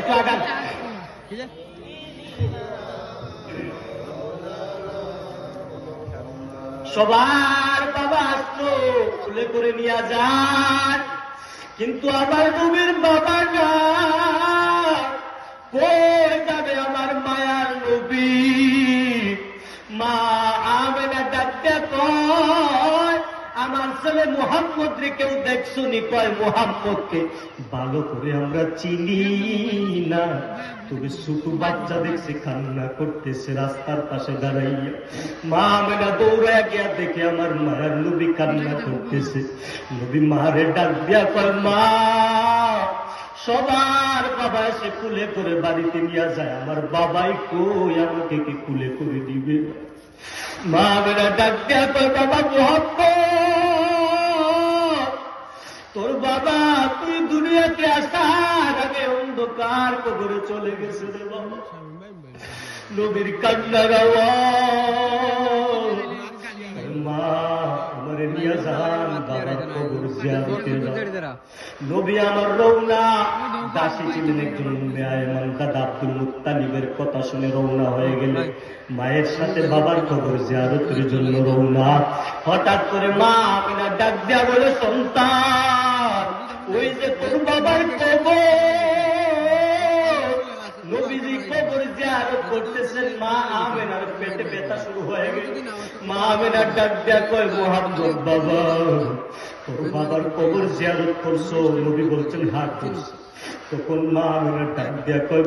একটু আগান। সবার বাবা আসলো, খুলে করে নিয়ে যায়, কিন্তু আমার নবীর বাবা না। কই যাবে আমার মায়ার নবী? মা আমেনা ডাকতে কয়, আমার ছেলে মুহাম্মদ রে কেউ দেখছনি? কয় মুহাম্মদকে ভালো করে আমরা চিনি না, তবে ছোট বাচ্চা দেখছে কান্না করতেছে রাস্তার পাশে দাঁড়াইয়া। মা আমেনা দৌড়ে গিয়া দেখে আমার মায়ের নবী কান্না করতেছে। নবী মারে ডাক দিয়া কয়, মা সবার বাবা এসে কুলে করে বাড়িতে নিয়ে যায়, আমার বাবাই কই, আমাকে কি কুলে করে দিবে? মা আমেনা ডাক দিয়া কয়, বাবা মুহাম্মদ, তোর বাবা তুই দুনিয়াতে আসার আগে অন্ধকার কবরে চলে গেছে রে বাবা। নবীর কান্নার আওয়াজ, মা আমারে নিয়ে যান বাবার কবর জিয়ারতে যাও। নবী আমার রওনা। দাসী ছিলেন একজন মেয়ামান, দাদা আব্দুল মুত্তালিবের কথা শুনে রওনা হয়ে গেল মায়ের সাথে বাবার কবর জিয়ারতের জন্য রওনা। হঠাৎ করে মা আমিনা ডাক দিয়া বলে, সন্তান ওই যে তোর বাবার কবর। নবীজি কবর জিয়ারত করতেছেন, মা আমিনার পেটে ব্যথা শুরু হয়ে গেল। মা আমিনা ডাক দিয়া কয়, মুহাম্মদ বাবা তোর বাবার কবর জিয়ারত করছো? নবী বলছেন হ্যাঁ করছো। তখন মা আমিনা ডাক দিয়া কয়,